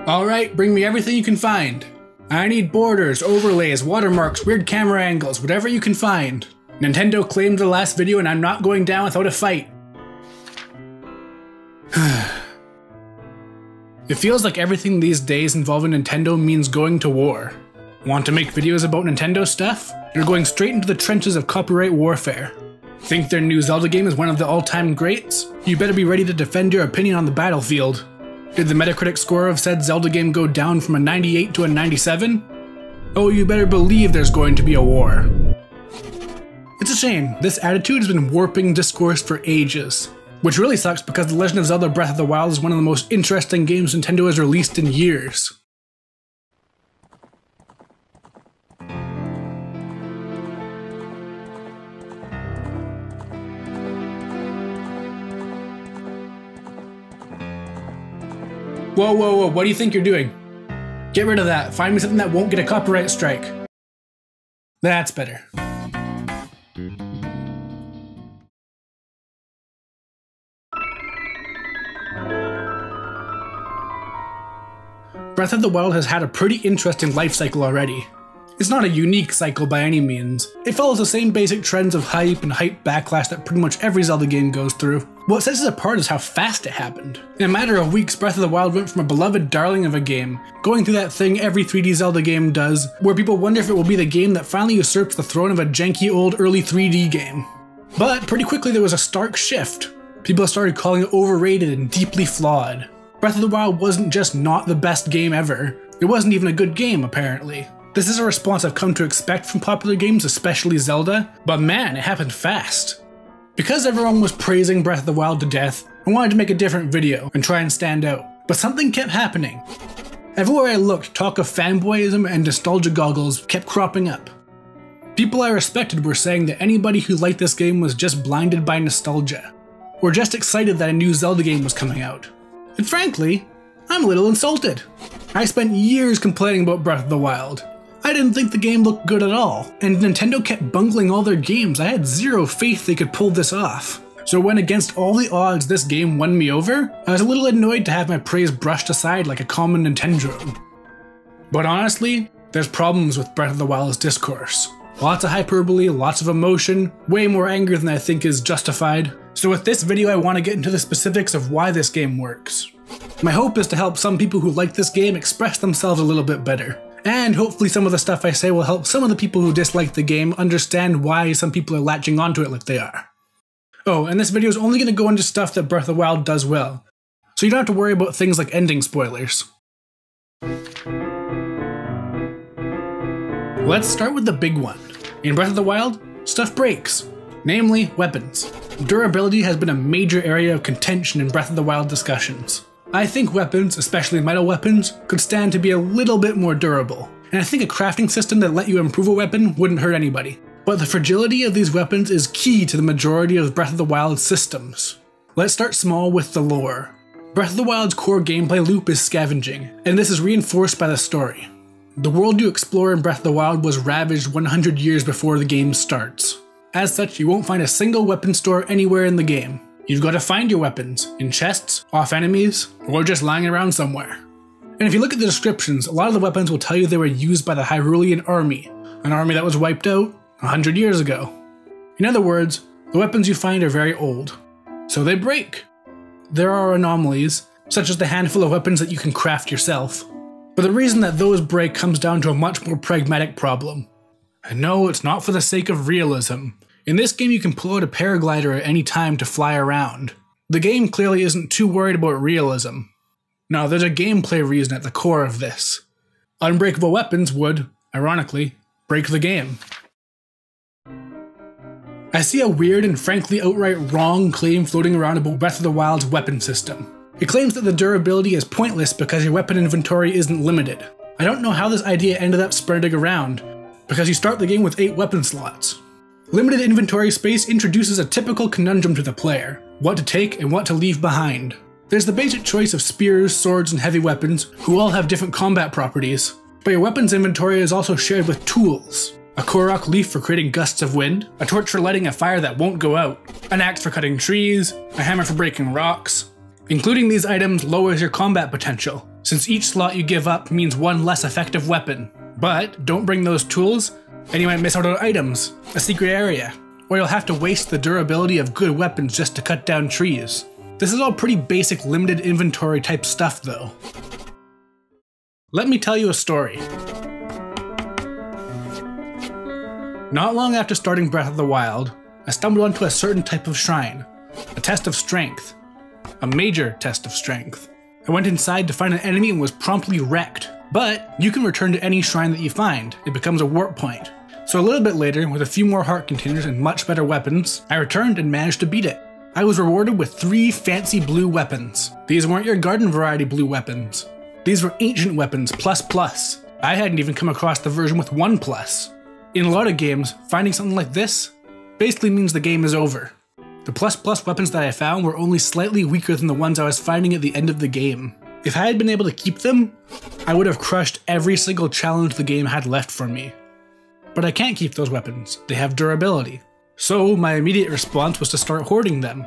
Alright, bring me everything you can find. I need borders, overlays, watermarks, weird camera angles, whatever you can find. Nintendo claimed the last video and I'm not going down without a fight. It feels like everything these days involving Nintendo means going to war. Want to make videos about Nintendo stuff? You're going straight into the trenches of copyright warfare. Think their new Zelda game is one of the all-time greats? You better be ready to defend your opinion on the battlefield. Did the Metacritic score of said Zelda game go down from a 98 to a 97? Oh, you better believe there's going to be a war. It's a shame, this attitude has been warping discourse for ages. Which really sucks because The Legend of Zelda Breath of the Wild is one of the most interesting games Nintendo has released in years. Whoa, what do you think you're doing? Get rid of that, find me something that won't get a copyright strike. That's better. Breath of the Wild has had a pretty interesting life cycle already. It's not a unique cycle by any means. It follows the same basic trends of hype and hype backlash that pretty much every Zelda game goes through. What sets it apart is how fast it happened. In a matter of weeks, Breath of the Wild went from a beloved darling of a game, going through that thing every 3D Zelda game does, where people wonder if it will be the game that finally usurps the throne of a janky old early 3D game. But pretty quickly there was a stark shift. People started calling it overrated and deeply flawed. Breath of the Wild wasn't just not the best game ever, it wasn't even a good game apparently. This is a response I've come to expect from popular games, especially Zelda, but man, it happened fast. Because everyone was praising Breath of the Wild to death, I wanted to make a different video and try and stand out, but something kept happening. Everywhere I looked, talk of fanboyism and nostalgia goggles kept cropping up. People I respected were saying that anybody who liked this game was just blinded by nostalgia, or just excited that a new Zelda game was coming out. And frankly, I'm a little insulted. I spent years complaining about Breath of the Wild. I didn't think the game looked good at all, and Nintendo kept bungling all their games. I had zero faith they could pull this off. So when against all the odds this game won me over, I was a little annoyed to have my praise brushed aside like a common Nintendo. But honestly, there's problems with Breath of the Wild's discourse. Lots of hyperbole, lots of emotion, way more anger than I think is justified. So with this video I want to get into the specifics of why this game works. My hope is to help some people who like this game express themselves a little bit better. And hopefully some of the stuff I say will help some of the people who dislike the game understand why some people are latching onto it like they are. Oh, and this video is only going to go into stuff that Breath of the Wild does well, so you don't have to worry about things like ending spoilers. Let's start with the big one. In Breath of the Wild, stuff breaks, namely weapons. Durability has been a major area of contention in Breath of the Wild discussions. I think weapons, especially metal weapons, could stand to be a little bit more durable, and I think a crafting system that let you improve a weapon wouldn't hurt anybody. But the fragility of these weapons is key to the majority of Breath of the Wild's systems. Let's start small with the lore. Breath of the Wild's core gameplay loop is scavenging, and this is reinforced by the story. The world you explore in Breath of the Wild was ravaged 100 years before the game starts. As such, you won't find a single weapon store anywhere in the game. You've got to find your weapons, in chests, off enemies, or just lying around somewhere. And if you look at the descriptions, a lot of the weapons will tell you they were used by the Hyrulean army, an army that was wiped out 100 years ago. In other words, the weapons you find are very old, so they break. There are anomalies, such as the handful of weapons that you can craft yourself, but the reason that those break comes down to a much more pragmatic problem. And no, it's not for the sake of realism. In this game you can pull out a paraglider at any time to fly around. The game clearly isn't too worried about realism. No, there's a gameplay reason at the core of this. Unbreakable weapons would, ironically, break the game. I see a weird and frankly outright wrong claim floating around about Breath of the Wild's weapon system. It claims that the durability is pointless because your weapon inventory isn't limited. I don't know how this idea ended up spreading around, because you start the game with 8 weapon slots. Limited inventory space introduces a typical conundrum to the player, what to take and what to leave behind. There's the basic choice of spears, swords, and heavy weapons, who all have different combat properties, but your weapons inventory is also shared with tools. A Korok leaf for creating gusts of wind, a torch for lighting a fire that won't go out, an axe for cutting trees, a hammer for breaking rocks. Including these items lowers your combat potential, since each slot you give up means one less effective weapon. But don't bring those tools, and you might miss out on items, a secret area, or you'll have to waste the durability of good weapons just to cut down trees. This is all pretty basic limited inventory type stuff though. Let me tell you a story. Not long after starting Breath of the Wild, I stumbled onto a certain type of shrine, a test of strength. A major test of strength. I went inside to find an enemy and was promptly wrecked. But you can return to any shrine that you find. It becomes a warp point. So a little bit later, with a few more heart containers and much better weapons, I returned and managed to beat it. I was rewarded with 3 fancy blue weapons. These weren't your garden variety blue weapons. These were ancient weapons plus. I hadn't even come across the version with 1+. In a lot of games, finding something like this basically means the game is over. The plus weapons that I found were only slightly weaker than the ones I was finding at the end of the game. If I had been able to keep them, I would have crushed every single challenge the game had left for me. But I can't keep those weapons, they have durability. So my immediate response was to start hoarding them.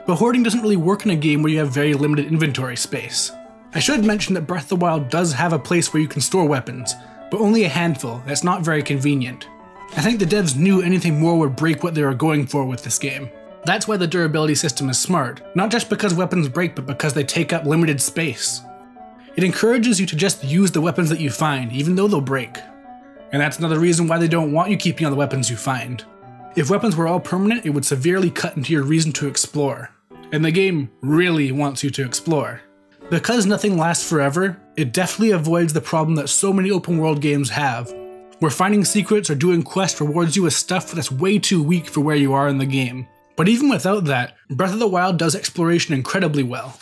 But hoarding doesn't really work in a game where you have very limited inventory space. I should mention that Breath of the Wild does have a place where you can store weapons, but only a handful, that's not very convenient. I think the devs knew anything more would break what they were going for with this game. That's why the durability system is smart, not just because weapons break, but because they take up limited space. It encourages you to just use the weapons that you find, even though they'll break. And that's another reason why they don't want you keeping all the weapons you find. If weapons were all permanent, it would severely cut into your reason to explore. And the game really wants you to explore. Because nothing lasts forever, it definitely avoids the problem that so many open world games have, where finding secrets or doing quests rewards you with stuff that's way too weak for where you are in the game. But even without that, Breath of the Wild does exploration incredibly well.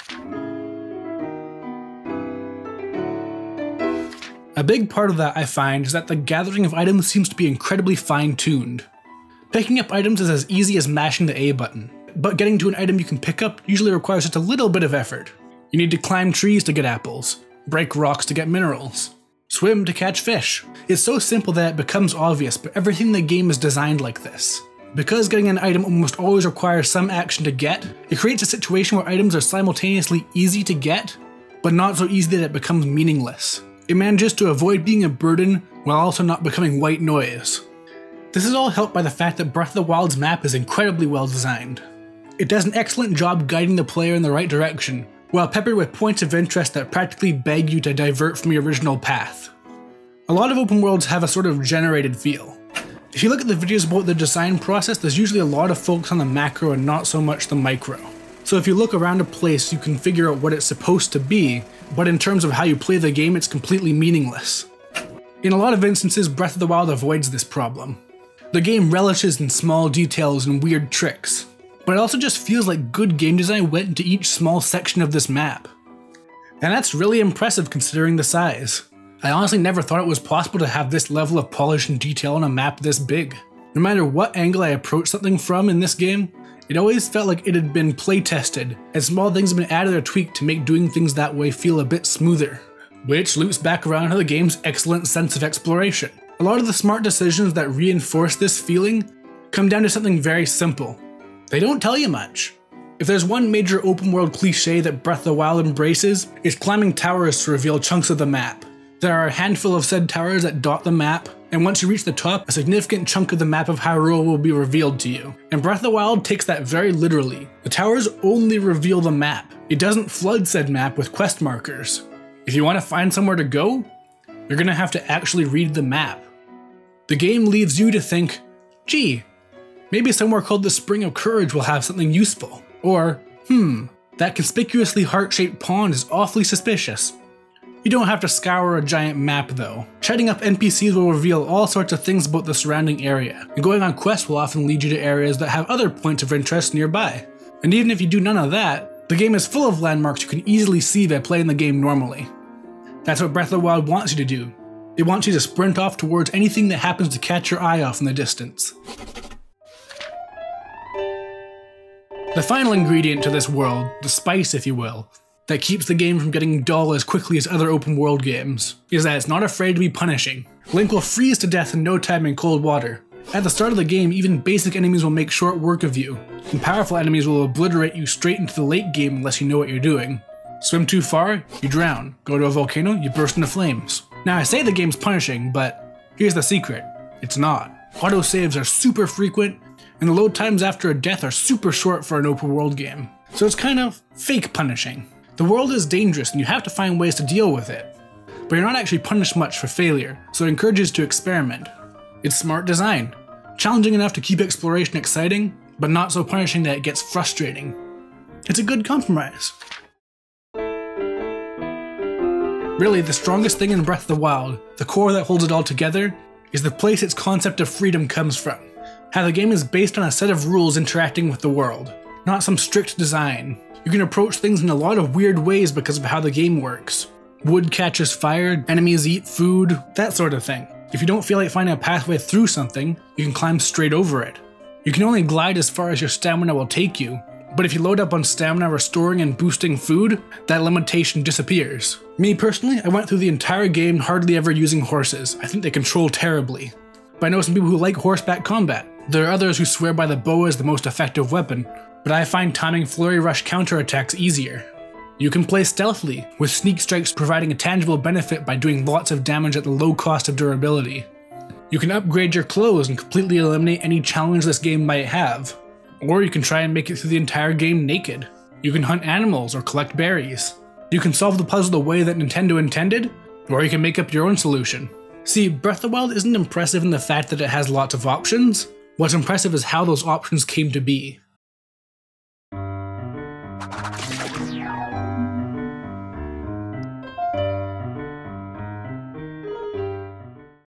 A big part of that I find is that the gathering of items seems to be incredibly fine-tuned. Picking up items is as easy as mashing the A button, but getting to an item you can pick up usually requires just a little bit of effort. You need to climb trees to get apples, break rocks to get minerals, swim to catch fish. It's so simple that it becomes obvious, but everything in the game is designed like this. Because getting an item almost always requires some action to get, it creates a situation where items are simultaneously easy to get, but not so easy that it becomes meaningless. It manages to avoid being a burden while also not becoming white noise. This is all helped by the fact that Breath of the Wild's map is incredibly well designed. It does an excellent job guiding the player in the right direction, while peppered with points of interest that practically beg you to divert from your original path. A lot of open worlds have a sort of generated feel. If you look at the videos about the design process, there's usually a lot of focus on the macro and not so much the micro. So if you look around a place, you can figure out what it's supposed to be, but in terms of how you play the game, it's completely meaningless. In a lot of instances, Breath of the Wild avoids this problem. The game relishes in small details and weird tricks, but it also just feels like good game design went into each small section of this map. And that's really impressive considering the size. I honestly never thought it was possible to have this level of polish and detail on a map this big. No matter what angle I approached something from in this game, it always felt like it had been play tested, and small things have been added or tweaked to make doing things that way feel a bit smoother. Which loops back around to the game's excellent sense of exploration. A lot of the smart decisions that reinforce this feeling come down to something very simple. They don't tell you much. If there's one major open world cliche that Breath of the Wild embraces, it's climbing towers to reveal chunks of the map. There are a handful of said towers that dot the map, and once you reach the top, a significant chunk of the map of Hyrule will be revealed to you. And Breath of the Wild takes that very literally. The towers only reveal the map. It doesn't flood said map with quest markers. If you want to find somewhere to go, you're gonna have to actually read the map. The game leaves you to think, gee, maybe somewhere called the Spring of Courage will have something useful. Or, that conspicuously heart-shaped pond is awfully suspicious. You don't have to scour a giant map though. Chatting up NPCs will reveal all sorts of things about the surrounding area, and going on quests will often lead you to areas that have other points of interest nearby. And even if you do none of that, the game is full of landmarks you can easily see by playing the game normally. That's what Breath of the Wild wants you to do. It wants you to sprint off towards anything that happens to catch your eye off in the distance. The final ingredient to this world, the spice if you will, that keeps the game from getting dull as quickly as other open world games, is that it's not afraid to be punishing. Link will freeze to death in no time in cold water. At the start of the game, even basic enemies will make short work of you, and powerful enemies will obliterate you straight into the late game unless you know what you're doing. Swim too far, you drown. Go to a volcano, you burst into flames. Now I say the game's punishing, but here's the secret. It's not. Autosaves are super frequent, and the load times after a death are super short for an open world game. So it's kind of fake punishing. The world is dangerous and you have to find ways to deal with it. But you're not actually punished much for failure, so it encourages to experiment. It's smart design. Challenging enough to keep exploration exciting, but not so punishing that it gets frustrating. It's a good compromise. Really, the strongest thing in Breath of the Wild, the core that holds it all together, is the place its concept of freedom comes from. How the game is based on a set of rules interacting with the world, not some strict design. You can approach things in a lot of weird ways because of how the game works. Wood catches fire, enemies eat food, that sort of thing. If you don't feel like finding a pathway through something, you can climb straight over it. You can only glide as far as your stamina will take you, but if you load up on stamina restoring and boosting food, that limitation disappears. Me personally, I went through the entire game hardly ever using horses. I think they control terribly. But I know some people who like horseback combat. There are others who swear by the bow as the most effective weapon, but I find timing flurry rush counterattacks easier. You can play stealthily, with sneak strikes providing a tangible benefit by doing lots of damage at the low cost of durability. You can upgrade your clothes and completely eliminate any challenge this game might have. Or you can try and make it through the entire game naked. You can hunt animals or collect berries. You can solve the puzzle the way that Nintendo intended, or you can make up your own solution. See, Breath of the Wild isn't impressive in the fact that it has lots of options. What's impressive is how those options came to be.